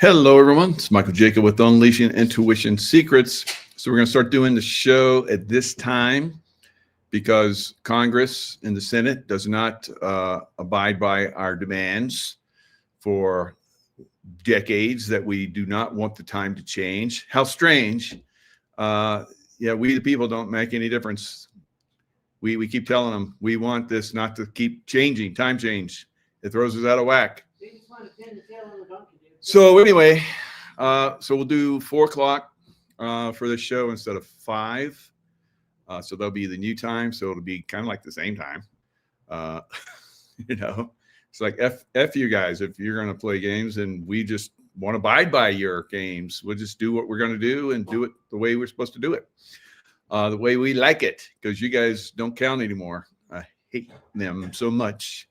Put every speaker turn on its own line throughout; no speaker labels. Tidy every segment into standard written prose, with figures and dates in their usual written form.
Hello, everyone. It's Michael Jaco with Unleashing Intuition Secrets. So we're going to start doing the show at this time because Congress and the Senate does not abide by our demands for decades that we do not want the time to change. How strange. Yeah, we the people don't make any difference. We keep telling them we want this not to keep changing, time change. It throws us out of whack. So anyway, so we'll do 4 o'clock for this show instead of 5. So that'll be the new time. So it'll be kind of like the same time. It's like F you guys if you're going to play games and we just want to abide by your games. We'll just do what we're going to do and do it the way we're supposed to do it, the way we like it, because you guys don't count anymore. I hate them so much.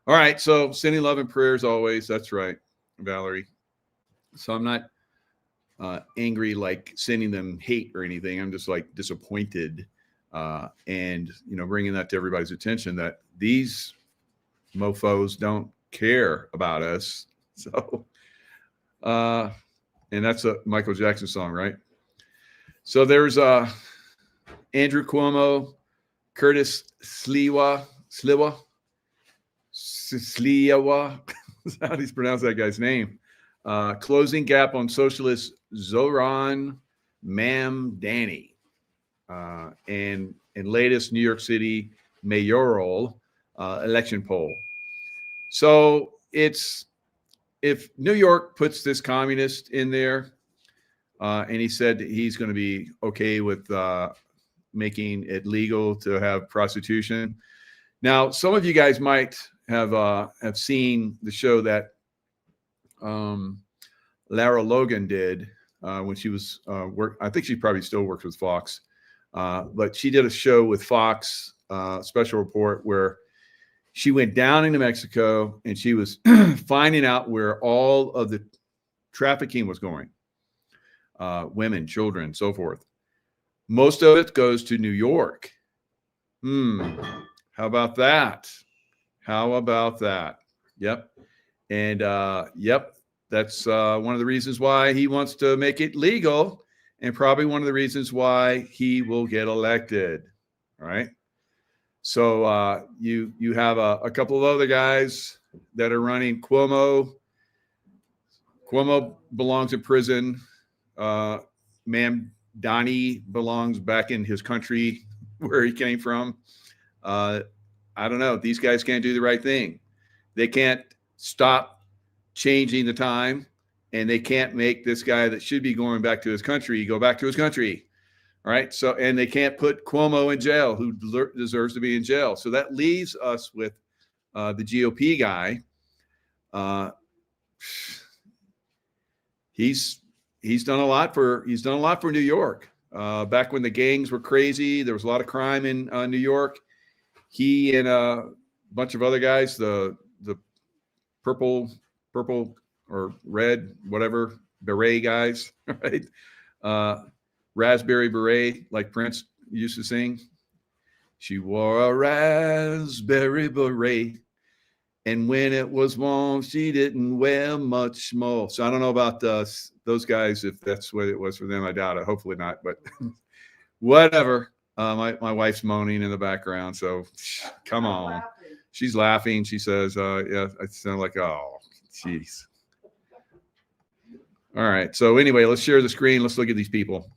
All right. So sending love and prayers always. That's right, Valerie. So I'm not angry, like sending them hate or anything. I'm just like disappointed and, bringing that to everybody's attention that these mofos don't care about us. So, and that's a Michael Jackson song, right? So there's Andrew Cuomo, Curtis Sliwa. How do you pronounce that guy's name? Closing gap on socialist Zoran Mamdani, and latest New York City mayoral election poll. So if New York puts this communist in there, and he said he's going to be okay with making it legal to have prostitution. Now, some of you guys might have seen the show that Lara Logan did when she was I think she probably still works with Fox, but she did a show with Fox, special report, where she went down into Mexico and she was finding out where all of the trafficking was going, women, children, so forth. Most of it goes to New York. How about that? Yep. And that's one of the reasons why he wants to make it legal, and probably one of the reasons why he will get elected. All right. So you have a couple of other guys that are running. Cuomo belongs in prison. Mamdani belongs back in his country where he came from. I don't know. These guys can't do the right thing. They can't stop changing the time, and they can't make this guy that should be going back to his country go back to his country. All right. So, and they can't put Cuomo in jail, who deserves to be in jail. So that leaves us with the GOP guy. He's done a lot for New York. Back when the gangs were crazy, there was a lot of crime in New York. He and a bunch of other guys, the purple or red, whatever, beret guys, right? Raspberry beret, like Prince used to sing. She wore a raspberry beret, and when it was warm, she didn't wear much more. So I don't know about those guys, if that's what it was for them. I doubt it. Hopefully not, but whatever. My wife's moaning in the background, so come on. She's laughing. She says, yeah, I sound like, oh, jeez. All right. So anyway, let's share the screen. Let's look at these people.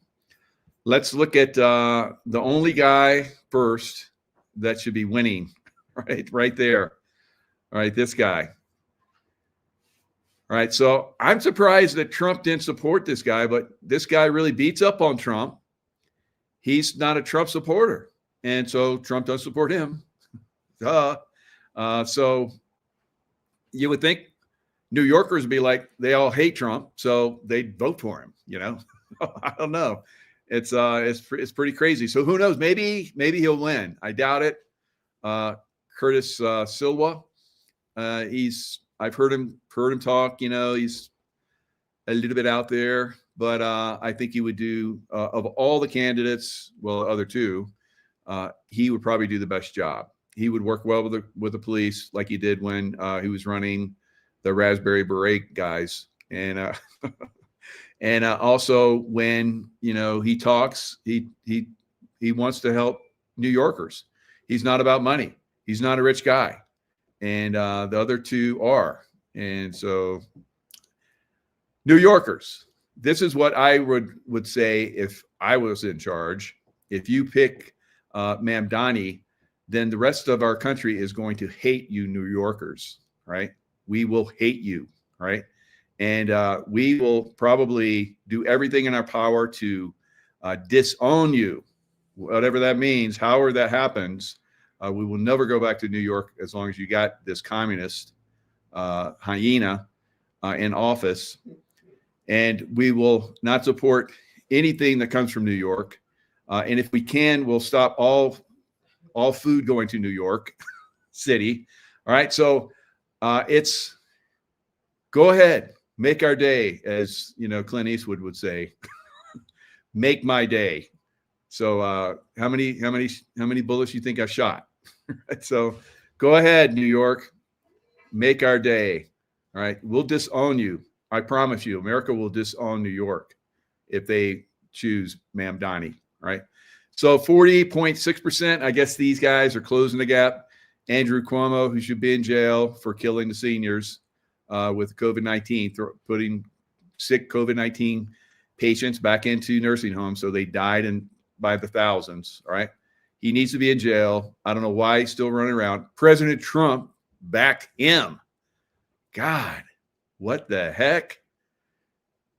Let's look at the only guy first that should be winning, right there. All right, this guy. All right, so I'm surprised that Trump didn't support this guy, but this guy really beats up on Trump. He's not a Trump supporter, and so Trump doesn't support him. So you would think New Yorkers would be like, they all hate Trump, so they'd vote for him. I don't know. It's pretty crazy. So who knows? Maybe he'll win. I doubt it. Curtis Silva. I've heard him talk. He's a little bit out there, but I think he would do of all the candidates. Well, other two, he would probably do the best job. He would work well with the police, like he did when he was running the Raspberry Beret guys. And and also when, you know, he talks, he wants to help New Yorkers. He's not about money. He's not a rich guy. And the other two are. And so New Yorkers, this is what I would say if I was in charge. If you pick Mamdani, then the rest of our country is going to hate you, New Yorkers, right? We will hate you, right? And we will probably do everything in our power to disown you, whatever that means. However that happens, we will never go back to New York as long as you got this communist hyena in office. And we will not support anything that comes from New York. And if we can, we'll stop all food going to New York City. All right. So it's go ahead, make our day, as you know, Clint Eastwood would say, make my day. So how many bullets you think I shot? So go ahead, New York, make our day. All right. We'll disown you. I promise you, America will disown New York if they choose Mamdani, right? So 40.6%, I guess these guys are closing the gap. Andrew Cuomo, who should be in jail for killing the seniors with COVID-19, putting sick COVID-19 patients back into nursing homes. So they died by the thousands, all right? He needs to be in jail. I don't know why he's still running around. President Trump backed him. God. What the heck?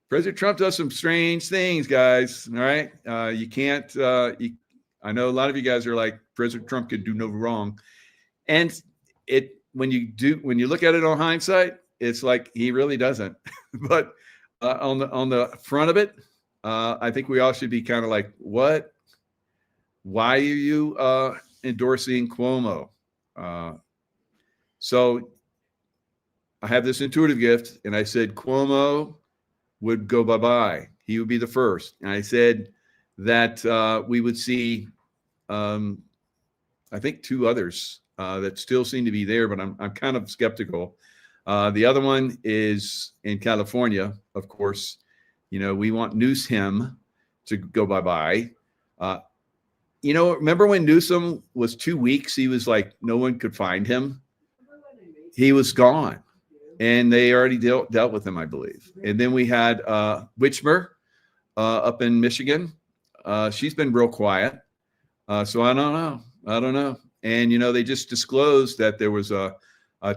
President Trump does some strange things, guys. All right. You can't, I know a lot of you guys are like, President Trump could do no wrong. And when you look at it on hindsight, it's like he really doesn't. But on the front of it, I think we all should be kind of like, what? Why are you endorsing Cuomo? So I have this intuitive gift, and I said Cuomo would go bye-bye. He would be the first. And I said that we would see, I think, two others that still seem to be there, but I'm kind of skeptical. The other one is in California, of course. You know, we want Newsom to go bye-bye. You know, remember when Newsom was 2 weeks? He was like, no one could find him. He was gone. And they already dealt with him, I believe. And then we had Whitmer up in Michigan. She's been real quiet. So I don't know. And, you know, they just disclosed that there was a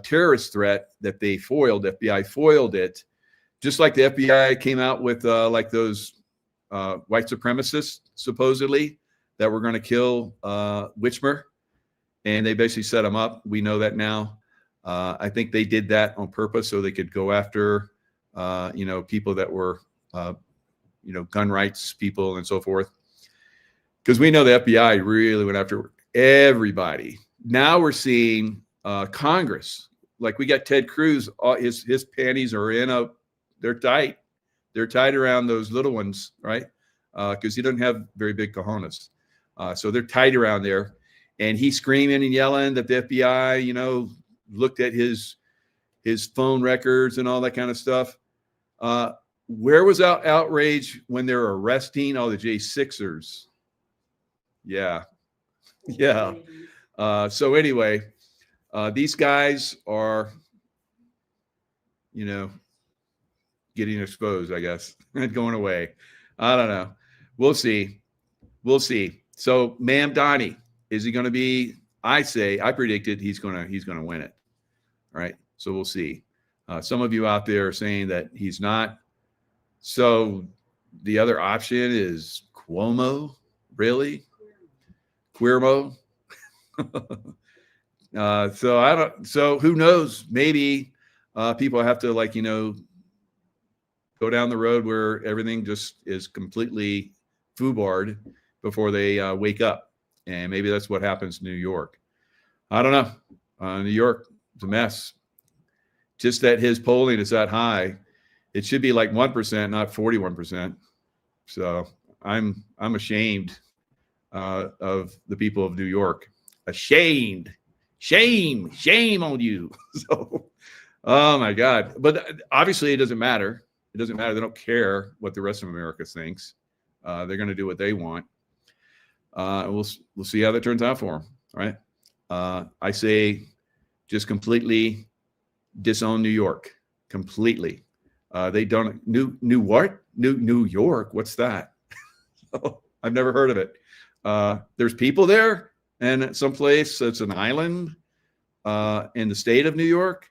terrorist threat that they foiled. FBI foiled it. Just like the FBI came out with like those white supremacists, supposedly, that were going to kill Whitmer. And they basically set him up. We know that now. I think they did that on purpose so they could go after, you know, people that were, you know, gun rights people and so forth. Because we know the FBI really went after everybody. Now we're seeing Congress. Like we got Ted Cruz, his panties are they're tight. They're tight around those little ones, right? Because he doesn't have very big cojones. So they're tight around there. And he's screaming and yelling that the FBI, you know, looked at his phone records and all that kind of stuff. Where was outrage when they're arresting all the J6ers? Yeah. So anyway, these guys are, you know, getting exposed, I guess, and going away. I don't know. We'll see. So Mamdani, is he going to be? I predicted he's going to win it. All right. So we'll see. Some of you out there are saying that he's not. So the other option is Cuomo. Really? Cuermo? So who knows? Maybe people have to, like, you know, go down the road where everything just is completely foobarred before they wake up. And maybe that's what happens in New York. I don't know. New York, it's a mess. Just that his polling is that high. It should be like 1%, not 41%. So I'm ashamed of the people of New York. Ashamed. Shame on you. So Oh my God. But obviously it doesn't matter. It doesn't matter. They don't care what the rest of America thinks. They're going to do what they want. We'll see how that turns out for them. Right. I say just completely disown New York. Completely. They don't New York. What's that? I've never heard of it. There's people there, and someplace that's an island in the state of New York.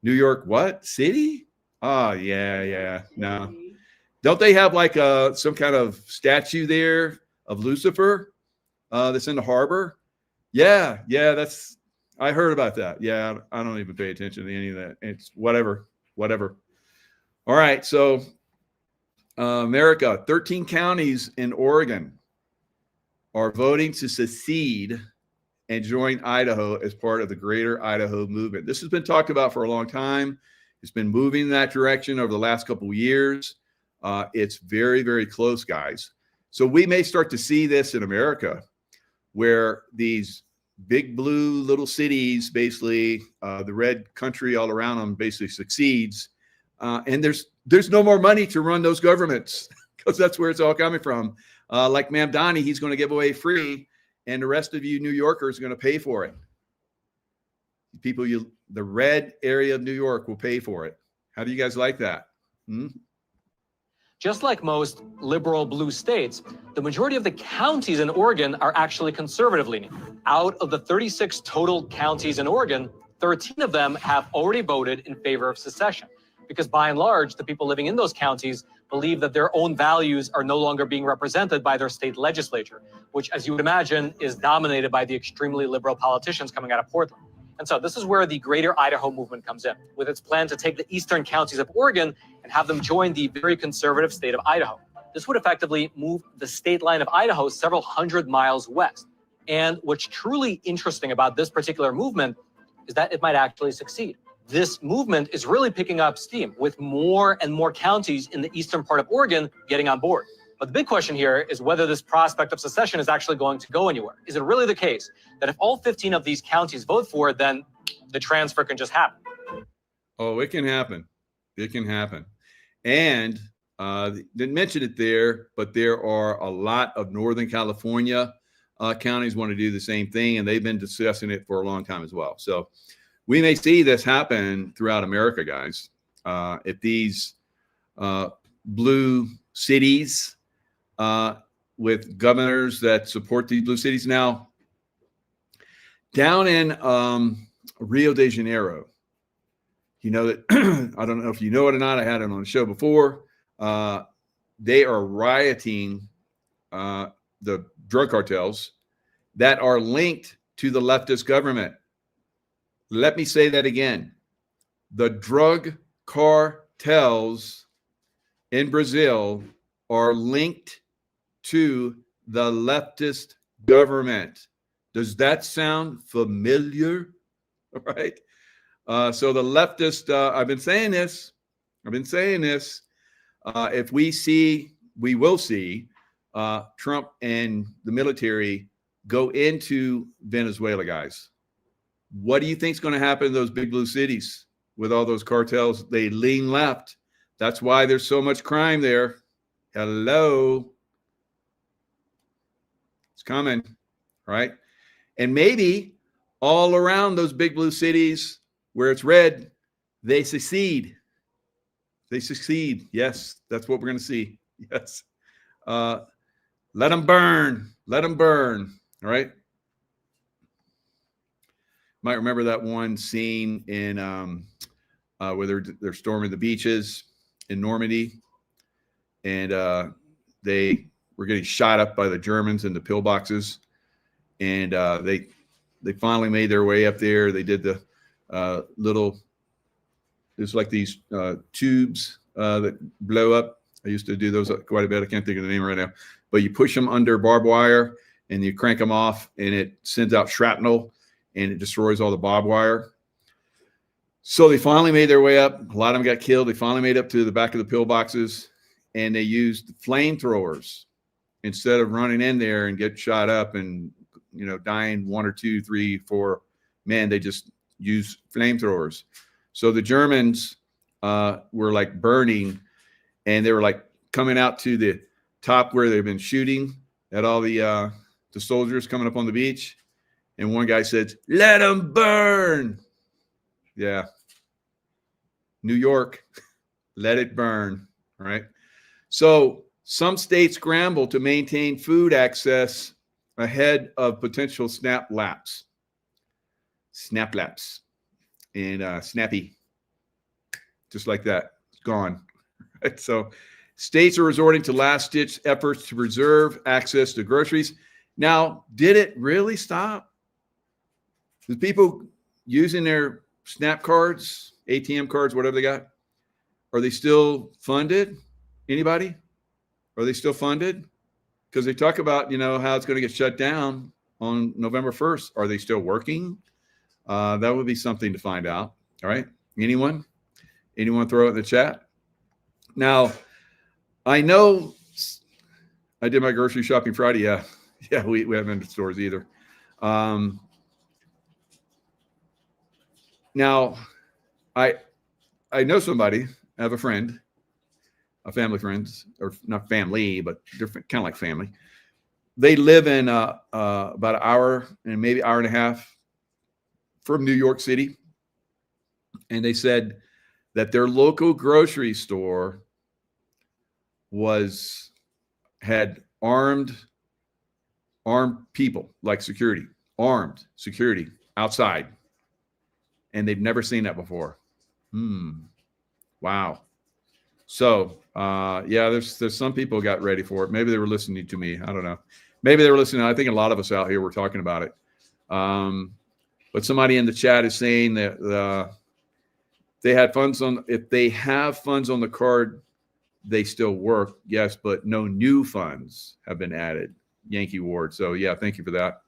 New York, what city? Oh, yeah. No, don't they have like some kind of statue there of Lucifer that's in the harbor? Yeah. That's I heard about that. Yeah, I don't even pay attention to any of that. It's whatever. All right, so America, 13 counties in Oregon are voting to secede and join Idaho as part of the Greater Idaho movement. This has been talked about for a long time. It's been moving in that direction over the last couple of years. It's very, very close, guys. So we may start to see this in America, where these big blue little cities, basically the red country all around them, basically succeeds. And there's no more money to run those governments because that's where it's all coming from. Like Mamdani, he's going to give away free, and the rest of you New Yorkers are going to pay for it. People, the red area of New York will pay for it. How do you guys like that?
Just like most liberal blue states, the majority of the counties in Oregon are actually conservative leaning. Out of the 36 total counties in Oregon, 13 of them have already voted in favor of secession, because by and large, the people living in those counties believe that their own values are no longer being represented by their state legislature, which, as you would imagine, is dominated by the extremely liberal politicians coming out of Portland. And so this is where the Greater Idaho movement comes in, with its plan to take the eastern counties of Oregon and have them join the very conservative state of Idaho. This would effectively move the state line of Idaho several hundred miles west. And what's truly interesting about this particular movement is that it might actually succeed. This movement is really picking up steam, with more and more counties in the eastern part of Oregon getting on board. But the big question here is whether this prospect of secession is actually going to go anywhere. Is it really the case that if all 15 of these counties vote for it, then the transfer can just happen?
Oh, it can happen. It can happen. And didn't mention it there, but there are a lot of Northern California counties want to do the same thing, and they've been discussing it for a long time as well. So we may see this happen throughout America, guys. If these blue cities with governors that support these blue cities. Now, down in Rio de Janeiro, you know that, I don't know if you know it or not, I had it on the show before. They are rioting the drug cartels that are linked to the leftist government. Let me say that again. The drug cartels in Brazil are linked to the leftist government. Does that sound familiar? All right. So the leftist, I've been saying this. If we will see Trump and the military go into Venezuela, guys. What do you think is going to happen in those big blue cities with all those cartels? They lean left. That's why there's so much crime there. Hello. It's coming, right? And maybe all around those big blue cities where it's red, they succeed. Yes, that's what we're going to see. Yes. Let them burn. All right. Might remember that one scene in where they're storming the beaches in Normandy, and they were getting shot up by the Germans in the pillboxes, and they finally made their way up there. They did the there's like these tubes that blow up. I used to do those quite a bit. I can't think of the name right now, but you push them under barbed wire and you crank them off, and it sends out shrapnel and it destroys all the barbed wire. So they finally made their way up. A lot of them got killed. They finally made up to the back of the pillboxes, and they used flamethrowers instead of running in there and get shot up and, dying 1 or 2, 3, 4 men. They just used flamethrowers. So the Germans were like burning, and they were like coming out to the top where they've been shooting at all the soldiers coming up on the beach. And one guy said, "Let them burn." Yeah. New York, let it burn. All right. So some states scramble to maintain food access ahead of potential snap lapse. Snap lapse. And snappy. Just like that. It's gone. Right? So states are resorting to last-ditch efforts to preserve access to groceries. Now, did it really stop? The people using their SNAP cards, ATM cards, whatever they got, are they still funded? Anybody? Are they still funded? Because they talk about, how it's going to get shut down on November 1st. Are they still working? That would be something to find out. All right. Anyone? Anyone throw it in the chat? Now, I know I did my grocery shopping Friday. Yeah. Yeah, we haven't been to stores either. Now, I know somebody, I have a friend, a family friends, or not family, but different, kind of like family. They live in about an hour and maybe hour and a half from New York City. And they said that their local grocery store had armed people, like armed security outside. And they've never seen that before. Wow. So, yeah, there's some people who got ready for it. Maybe they were listening to me. I don't know. Maybe they were listening. I think a lot of us out here were talking about it. But somebody in the chat is saying that they had funds if they have funds on the card, they still work. Yes, but no new funds have been added. Yankee Ward. So, yeah, thank you for that.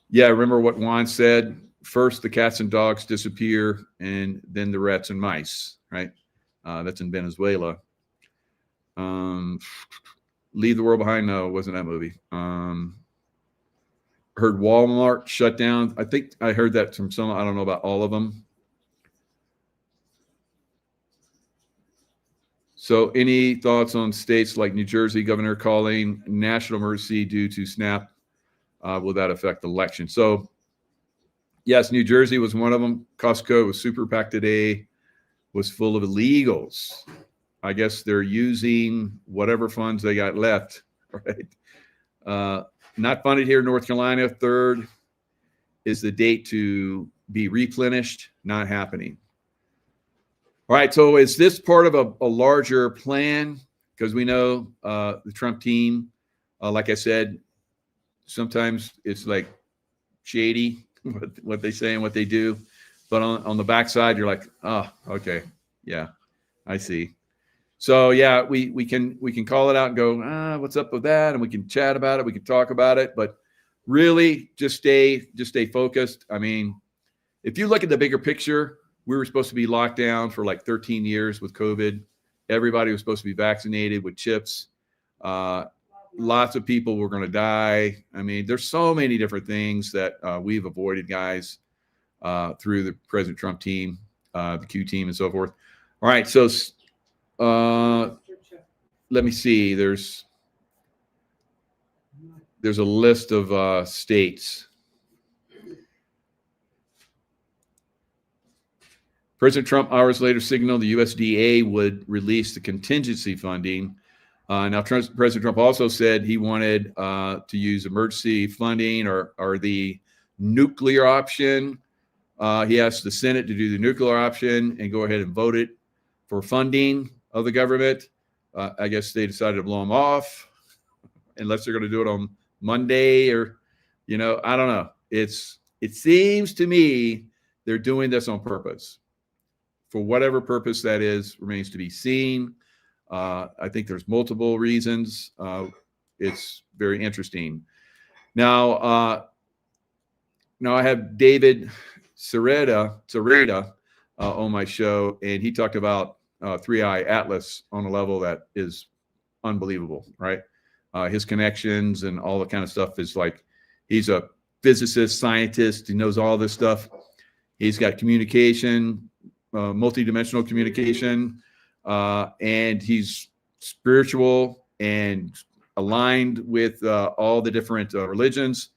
Yeah, remember what Juan said? First, the cats and dogs disappear, and then the rats and mice, right? That's in Venezuela. Leave the World Behind. No, it wasn't that movie. Heard Walmart shut down. I think I heard that from some. I don't know about all of them. So any thoughts on states like New Jersey, governor calling national emergency due to SNAP? Will that affect the election? So, yes, New Jersey was one of them. Costco was super packed today, was full of illegals. I guess they're using whatever funds they got left, right? Not funded here in North Carolina. 3rd is the date to be replenished. Not happening. All right, so is this part of a larger plan? Because we know the Trump team, like I said, sometimes it's like shady what they say and what they do, but on the backside you're like, oh, okay, yeah, I see. So yeah, we can call it out and go, what's up with that, and we can chat about it, we can talk about it, but really just stay focused. I mean, if you look at the bigger picture, we were supposed to be locked down for like 13 years with COVID. Everybody was supposed to be vaccinated with chips. Lots of people were going to die. I mean, there's so many different things that we've avoided, guys, through the President Trump team, the Q team, and so forth. All right, so let me see. There's a list of states. President Trump hours later signaled the USDA would release the contingency funding. Now, President Trump also said he wanted to use emergency funding or the nuclear option. He asked the Senate to do the nuclear option and go ahead and vote it for funding of the government. I guess they decided to blow him off, unless they're going to do it on Monday or, I don't know. It seems to me they're doing this on purpose. For whatever purpose that is, remains to be seen. I think there's multiple reasons. It's very interesting. Now I have David Sereda on my show, and he talked about 3i Atlas on a level that is unbelievable, right? His connections and all the kind of stuff is like, he's a physicist, scientist. He knows all this stuff. He's got communication, multidimensional communication, and he's spiritual and aligned with all the different religions,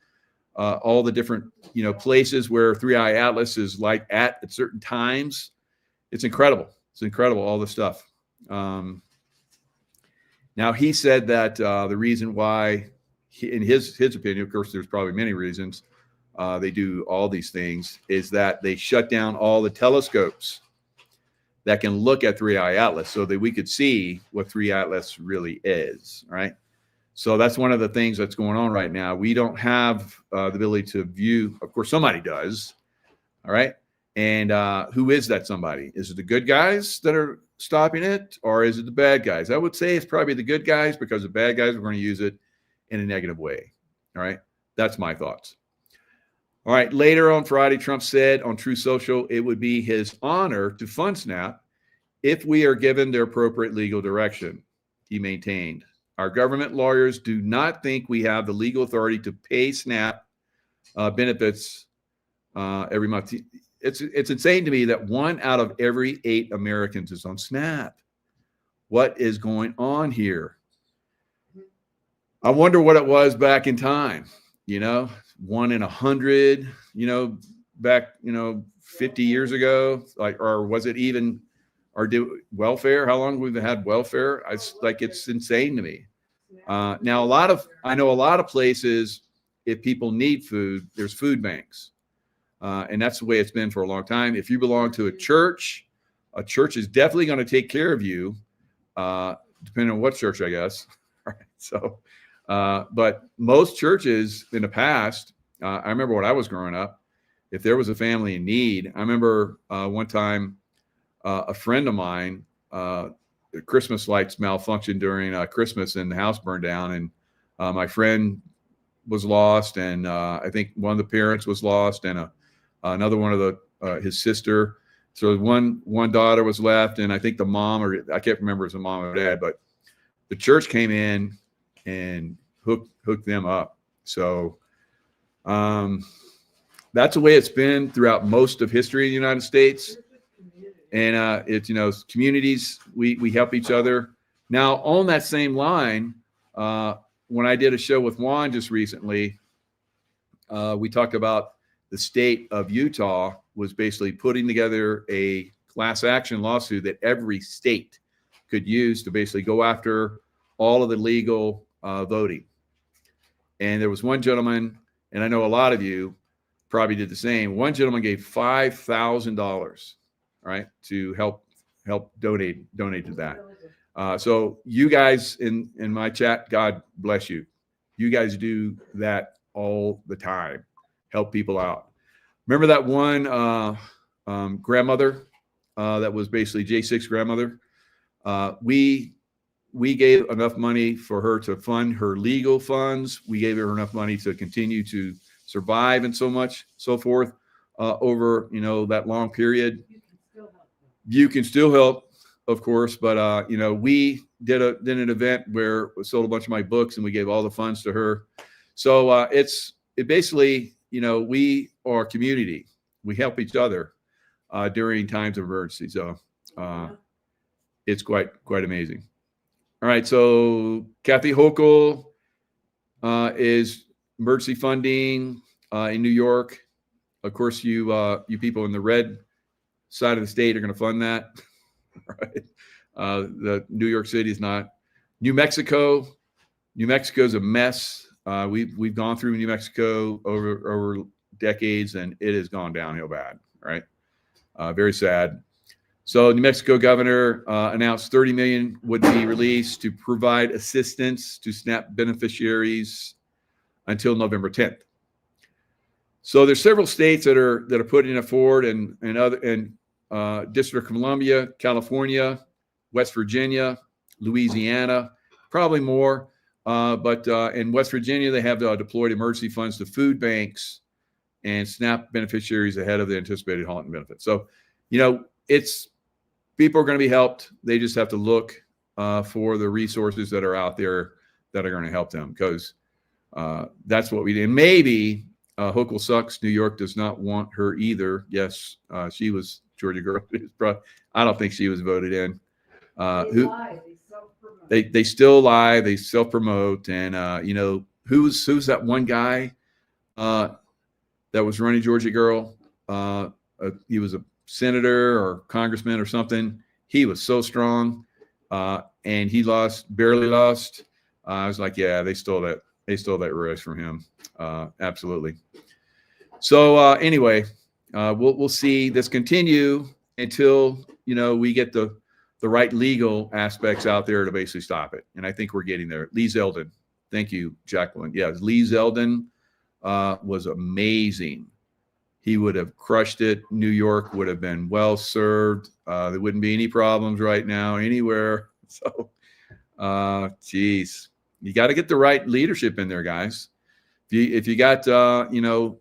all the different places where Three Eye Atlas is like at certain times. It's incredible. It's incredible, all this stuff. Now he said that the reason why, in his opinion, of course, there's probably many reasons they do all these things, is that they shut down all the telescopes that can look at Three Eye Atlas so that we could see what Three Eye Atlas really is, right? So that's one of the things that's going on right now. We don't have the ability to view. Of course, somebody does, all right? And who is that somebody? Is it the good guys that are stopping it, or is it the bad guys? I would say it's probably the good guys, because the bad guys are going to use it in a negative way, all right? That's my thoughts. All right, later on Friday, Trump said on Truth Social it would be his honor to fund SNAP if we are given the appropriate legal direction, he maintained. Our government lawyers do not think we have the legal authority to pay SNAP benefits every month. It's insane to me that 1 out of every 8 Americans is on SNAP. What is going on here? I wonder what it was back in time, 1 in 100, back, 50 years ago, or was it even, or do welfare? How long we've had welfare? It's insane to me. Now, I know a lot of places, if people need food, there's food banks. And that's the way it's been for a long time. If you belong to a church is definitely going to take care of you, depending on what church, I guess. Right. So, but most churches in the past, I remember when I was growing up, if there was a family in need, I remember one time a friend of mine, the Christmas lights malfunctioned during Christmas and the house burned down, and my friend was lost, and I think one of the parents was lost, and another one of his sister. So one daughter was left, and I think the mom, or I can't remember if it was the mom or dad, but the church came in and hooked them up. So that's the way it's been throughout most of history in the United States. And it's, communities, we help each other. Now, on that same line, when I did a show with Juan just recently, we talked about the state of Utah was basically putting together a class action lawsuit that every state could use to basically go after all of the legal voting. And there was one gentleman, and I know a lot of you probably did the same. One gentleman gave $5,000, right, to help donate to that. So you guys in my chat, God bless you. You guys do that all the time. Help people out. Remember that one grandmother that was basically J6 grandmother? We gave enough money for her to fund her legal funds. We gave her enough money to continue to survive and so forth over that long period. You can still help, of course, but we did an event where we sold a bunch of my books and we gave all the funds to her. So it basically, we are a community. We help each other during times of emergency. So it's quite amazing. All right, so Kathy Hochul is emergency funding in New York. Of course, you people in the red side of the state are going to fund that, right? The New York City is not. New Mexico is a mess. We've gone through New Mexico over decades, and it has gone downhill bad, right? Very sad. So New Mexico governor announced $30 million would be released to provide assistance to SNAP beneficiaries until November 10th. So there's several states that are putting it forward, and District of Columbia, California, West Virginia, Louisiana, probably more. But in West Virginia, they have deployed emergency funds to food banks and SNAP beneficiaries ahead of the anticipated halt in benefits. So, people are going to be helped. They just have to look for the resources that are out there that are going to help them, because that's what we do. And maybe Hochul sucks. New York does not want her either. Yes, she was Georgia girl. I don't think she was voted in. They still lie. They self-promote. And, you know, who's that one guy that was running Georgia girl? He was a senator or congressman or something. He was so strong, and he barely lost. I was like, yeah, they stole that. They stole that race from him. Absolutely. So anyway, we'll see this continue until, you know, we get the right legal aspects out there to basically stop it. And I think we're getting there. Lee Zeldin. Thank you, Jacqueline. Yeah, Lee Zeldin was amazing. He would have crushed it. New York would have been well served. There wouldn't be any problems right now anywhere. So, geez, you got to get the right leadership in there, guys. If you got, you know,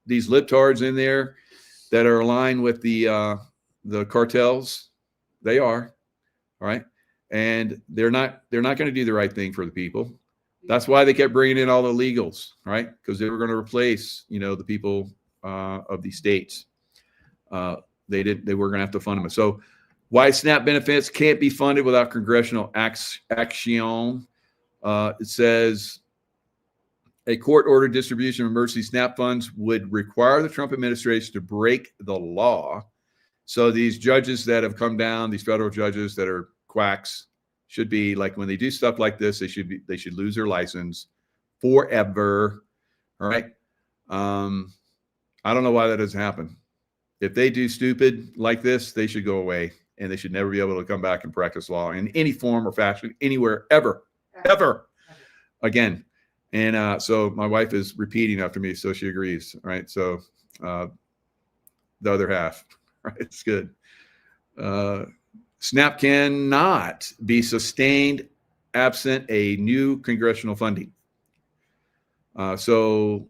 these libtards in there that are aligned with the cartels, they are, all right, and they're not going to do the right thing for the people. That's why they kept bringing in all the illegals, right? Because they were going to replace, you know, the people of these states. They were going to have to fund them. So why SNAP benefits can't be funded without congressional action. It says a court-ordered distribution of emergency SNAP funds would require the Trump administration to break the law. So these judges that have come down, these federal judges that are quacks, should be like, when they do stuff like this, they should lose their license forever. All right. I don't know why that doesn't happen. If they do stupid like this, they should go away, and they should never be able to come back and practice law in any form or fashion, anywhere, ever again. And so my wife is repeating after me, so she agrees. Right. So the other half, right? It's good. SNAP cannot be sustained absent a new congressional funding. So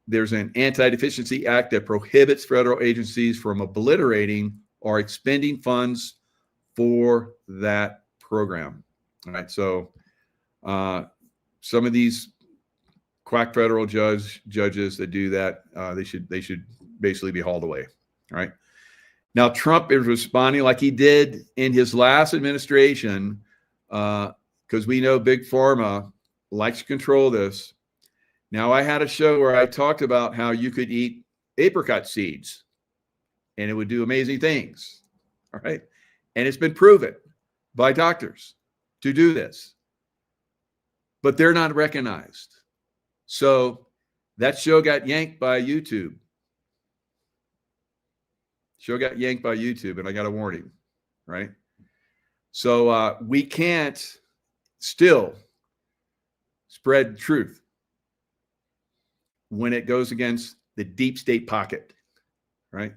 there's an Anti-Deficiency Act that prohibits federal agencies from obliterating or expending funds for that program. All right. So some of these quack federal judges that do that, they should basically be hauled away. All right. Now, Trump is responding like he did in his last administration, because we know Big Pharma likes to control this. Now, I had a show where I talked about how you could eat apricot seeds and it would do amazing things. All right. And it's been proven by doctors to do this, but they're not recognized. So that show got yanked by YouTube. And I got a warning, right? So we can't still spread truth when it goes against the deep state pocket, right?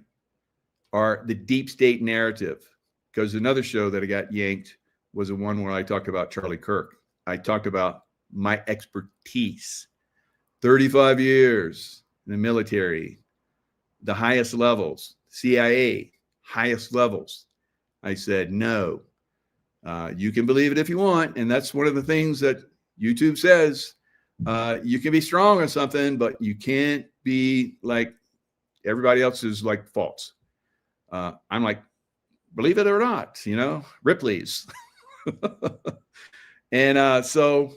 Or the deep state narrative. Because another show that I got yanked was the one where I talked about Charlie Kirk. I talked about my expertise, 35 years in the military, the highest levels, CIA, highest levels. I said, no, you can believe it if you want. And that's one of the things that YouTube says. You can be strong on something, but you can't be like everybody else's like faults. I'm like, believe it or not, you know, Ripley's. And so,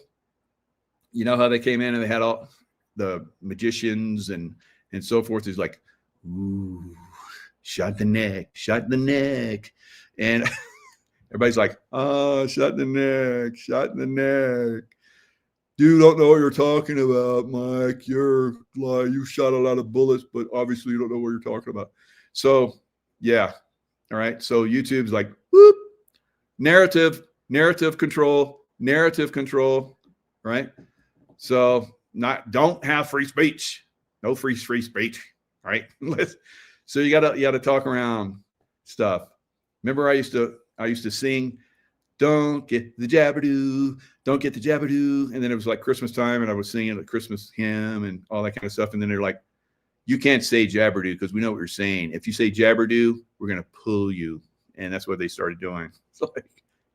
you know how they came in and they had all the magicians and so forth. Is like, ooh, shot in the neck. And everybody's like, oh, shot in the neck. You don't know what you're talking about, Mike. You shot a lot of bullets, but obviously you don't know what you're talking about. So, yeah. All right. So YouTube's like, whoop, narrative control, right? So don't have free speech. No free speech, right? So you gotta talk around stuff. Remember, I used to sing, don't get the jabberoo, don't get the jabberoo. And then it was like Christmas time and I was singing the Christmas hymn and all that kind of stuff. And then they're like, you can't say jabberoo because we know what you're saying. If you say jabberoo, we're going to pull you. And that's what they started doing. So like,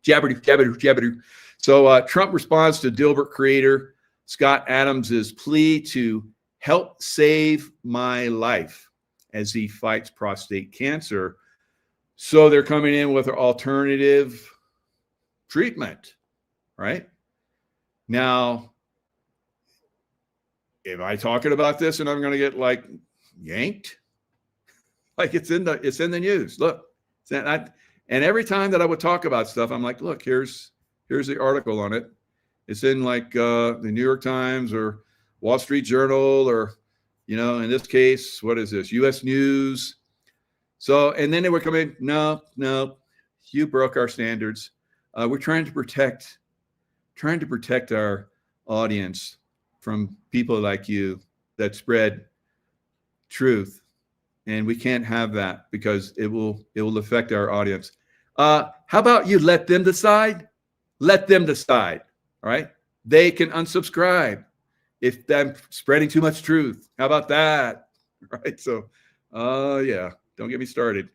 jabberoo. So Trump responds to Dilbert creator Scott Adams's plea to help save my life as he fights prostate cancer. So they're coming in with an alternative treatment, right? Now, am I talking about this and I'm going to get like yanked? Like it's in the news. Look, and every time that I would talk about stuff, I'm like, look, here's the article on it. It's in like the New York Times or Wall Street Journal, or, you know, in this case, what is this? US News. So, and then they would come in, no, you broke our standards. We're trying to protect our audience from people like you that spread truth. And we can't have that because it will affect our audience. How about you let them decide? Let them decide. All right. They can unsubscribe if I'm spreading too much truth. How about that? Right. So, yeah, don't get me started.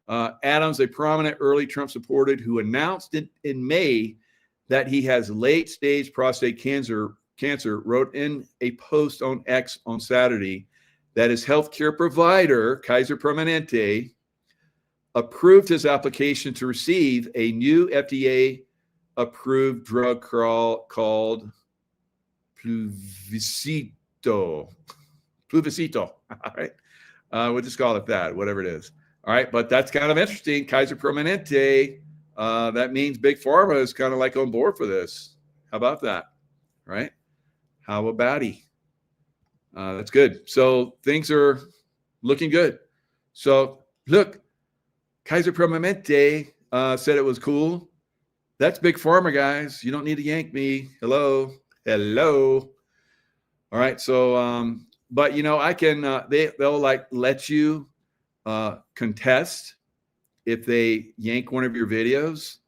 Adams, a prominent early Trump supporter who announced in May that he has late-stage prostate cancer, wrote in a post on X on Saturday that his healthcare provider, Kaiser Permanente, approved his application to receive a new FDA-approved drug called Pluvicto. All right. We'll just call it that, whatever it is. All right. But that's kind of interesting. Kaiser Permanente, that means Big Pharma is kind of like on board for this. How about that? Right? How about he? That's good. So things are looking good. So look, Kaiser Permanente said it was cool. That's Big Pharma, guys. You don't need to yank me. Hello. All right. So, but you know, I can, they'll like let you contest if they yank one of your videos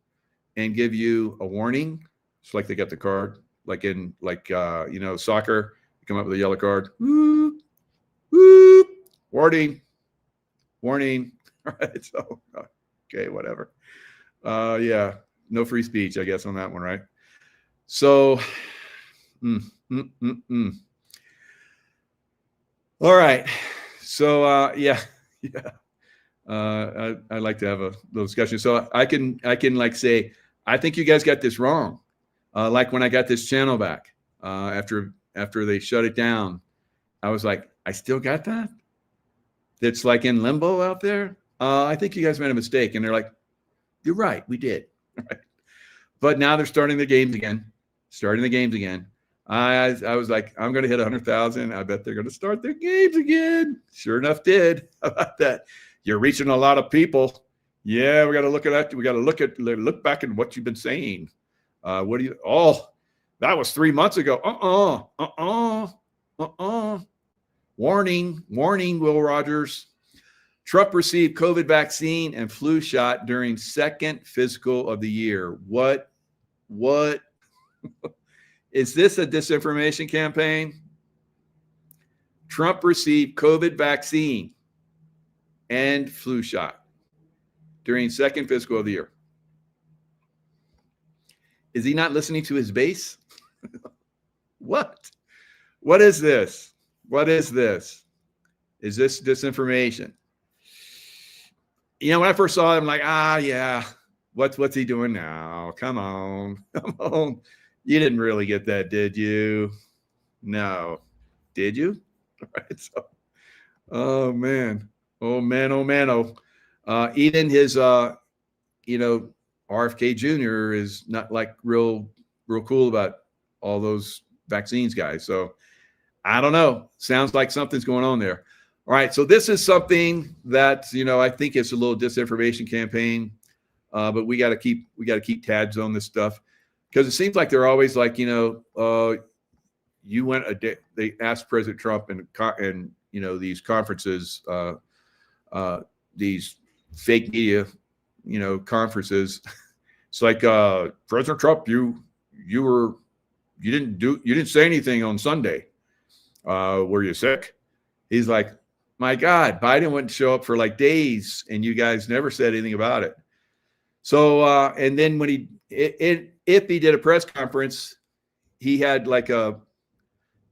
and give you a warning. It's like they got the card, like in you know, soccer, you come up with a yellow card. Whoop, whoop, warning. All right. So, okay, whatever. Yeah, no free speech, I guess, on that one, right? So, all right. So, yeah. I like to have a little discussion. So I can like say, I think you guys got this wrong. Like when I got this channel back after they shut it down, I was like, I still got that. It's like in limbo out there. I think you guys made a mistake. And they're like, you're right, we did. Right. But now they're starting the games again. I was like, I'm going to hit 100,000. I bet they're going to start their games again. Sure enough, did. How about that? You're reaching a lot of people. Yeah, we got to look at that. We got to look back at what you've been saying. What do you? Oh, that was 3 months ago. Warning, Will Rogers. Trump received COVID vaccine and flu shot during second physical of the year. What? Is this a disinformation campaign? Trump received COVID vaccine and flu shot during second fiscal of the year. Is he not listening to his base? What? What is this? Is this disinformation? You know, when I first saw it, I'm like, yeah, what's he doing now? Come on. You didn't really get that, did you? No. Did you? All right. So, oh man. Even his, you know, RFK Jr. is not like real cool about all those vaccines guys. So I don't know. Sounds like something's going on there. All right. So this is something that, you know, I think it's a little disinformation campaign, but we got to keep tabs on this stuff. Because it seems like they're always like, you know, you went a day. They asked President Trump and you know, these conferences, these fake media, you know, conferences. It's like President Trump, you didn't say anything on Sunday. Were you sick? He's like, my God, Biden wouldn't show up for like days, and you guys never said anything about it. So and then when if he did a press conference, he had like a,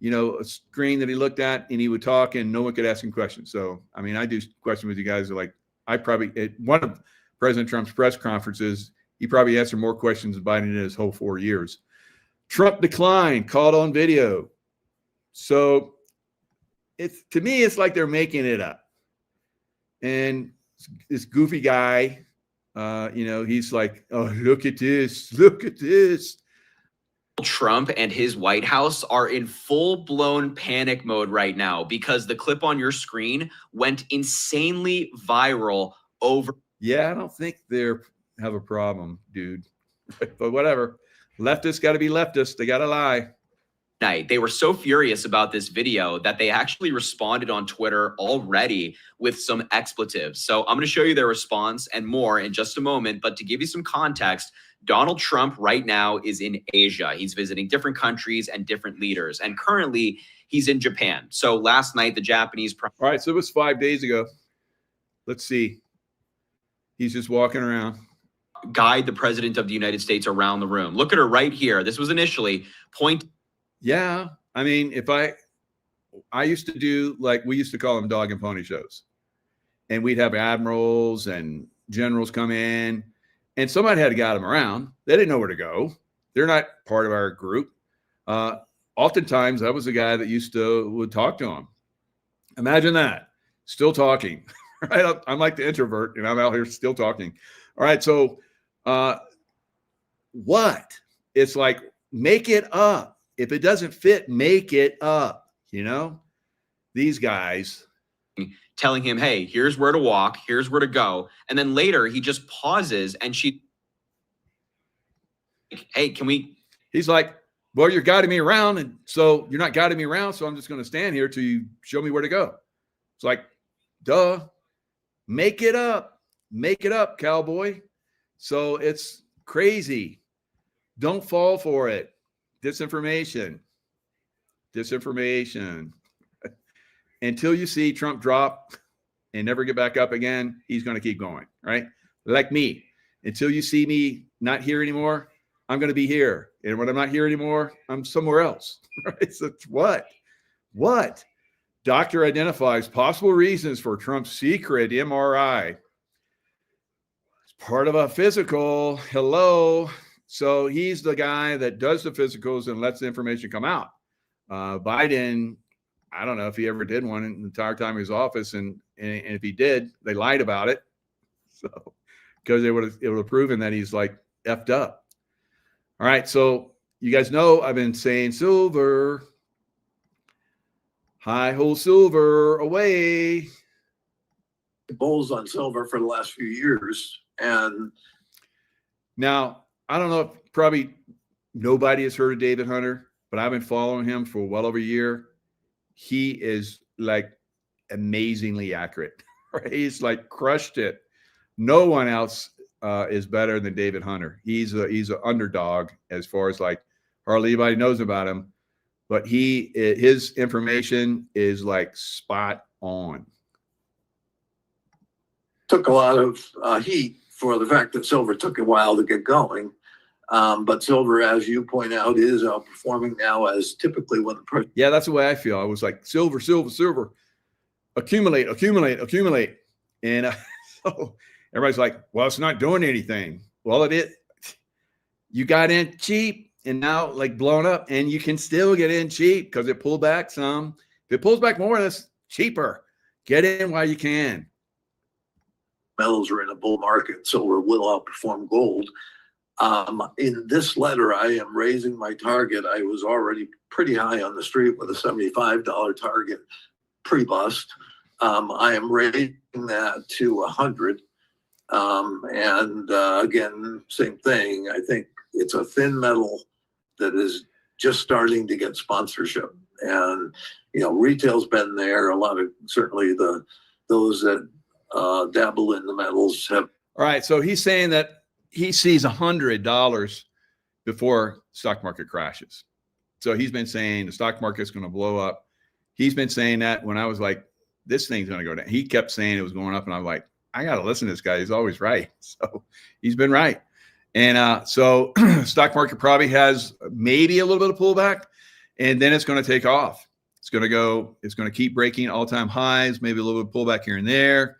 a screen that he looked at, and he would talk and no one could ask him questions. So, I mean, I do questions with you guys like I probably at one of President Trump's press conferences, he probably answered more questions than Biden in his whole 4 years. Trump declined, caught on video. So to me, it's like they're making it up. And this goofy guy, he's like, oh, look at this, look at this.
Trump and his White House are in full-blown panic mode right now because the clip on your screen went insanely viral over.
Yeah, I don't think they have a problem, dude. But whatever. Leftists got to be leftists. They got to lie.
Night. They were so furious about this video that they actually responded on Twitter already with some expletives. So I'm going to show you their response and more in just a moment. But to give you some context, Donald Trump right now is in Asia. He's visiting different countries and different leaders. And currently he's in Japan. So last night, the Japanese.
All right. So it was 5 days ago. Let's see. He's just walking around.
Guide the president of the United States around the room. Look at her right here. This was initially point.
Yeah. I mean, I used to do, like, we used to call them dog and pony shows. And we'd have admirals and generals come in, and somebody had to guide them around. They didn't know where to go. They're not part of our group. Oftentimes, I was the guy that would talk to them. Imagine that. Still talking. Right? I'm like the introvert, and I'm out here still talking. All right. So what? It's like, make it up. If it doesn't fit, make it up. These guys
telling him, hey, here's where to walk, here's where to go. And then later he just pauses and hey, can we?
He's like, well, you're guiding me around. And so you're not guiding me around. So I'm just going to stand here till you show me where to go. It's like, duh, make it up, cowboy. So it's crazy. Don't fall for it. Disinformation. Until you see Trump drop and never get back up again, he's going to keep going, right? Like me. Until you see me not here anymore, I'm going to be here. And when I'm not here anymore, I'm somewhere else. Right? So it's what? Doctor identifies possible reasons for Trump's secret MRI. It's part of a physical. Hello. So he's the guy that does the physicals and lets the information come out. Biden, I don't know if he ever did one in the entire time he was in office, and if he did, they lied about it. So because it would have proven that he's like effed up. All right, so you guys know I've been saying silver, high hole silver away.
Bulls on silver for the last few years, and
now. I don't know if probably nobody has heard of David Hunter, but I've been following him for well over a year. He is like amazingly accurate. Right? He's like crushed it. No one else is better than David Hunter. He's an underdog as far as like hardly anybody knows about him, but his information is like spot on.
Took a lot of heat for the fact that silver took a while to get going. But silver, as you point out, is outperforming now as typically when the price.
Yeah, that's the way I feel. I was like, silver, accumulate. And so everybody's like, well, it's not doing anything. Well, it is. You got in cheap and now like blown up, and you can still get in cheap because it pulled back some. If it pulls back more, that's cheaper. Get in while you can.
Metals are in a bull market. Silver will outperform gold. In this letter, I am raising my target. I was already pretty high on the street with a $75 target pre-bust. I am raising that to 100. Again, same thing. I think it's a thin metal that is just starting to get sponsorship. And, retail's been there. A lot of, certainly those that dabble in the metals have.
All right. So he's saying that he sees $100 before stock market crashes. So he's been saying the stock market's going to blow up. He's been saying that when I was like, this thing's going to go down. He kept saying it was going up. And I'm like, I got to listen to this guy. He's always right. So he's been right. And so stock market probably has maybe a little bit of pullback. And then it's going to take off. It's going to keep breaking all-time highs, maybe a little bit of pullback here and there,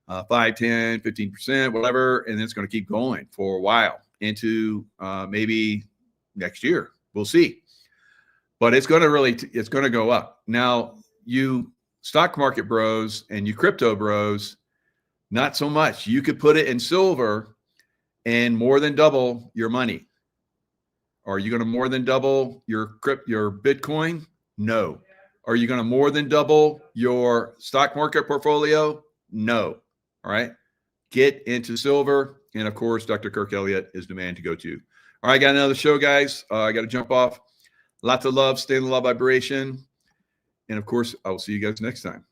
5, 10, 15%, whatever. And then it's going to keep going for a while into maybe next year. We'll see. But it's going to go up. Now, you stock market bros and you crypto bros, not so much. You could put it in silver and more than double your money. Are you going to more than double your Bitcoin? No. Are you going to more than double your stock market portfolio? No. All right. Get into silver. And of course, Dr. Kirk Elliott is the man to go to. All right. Got another show, guys. I got to jump off. Lots of love. Stay in the love vibration. And of course, I will see you guys next time.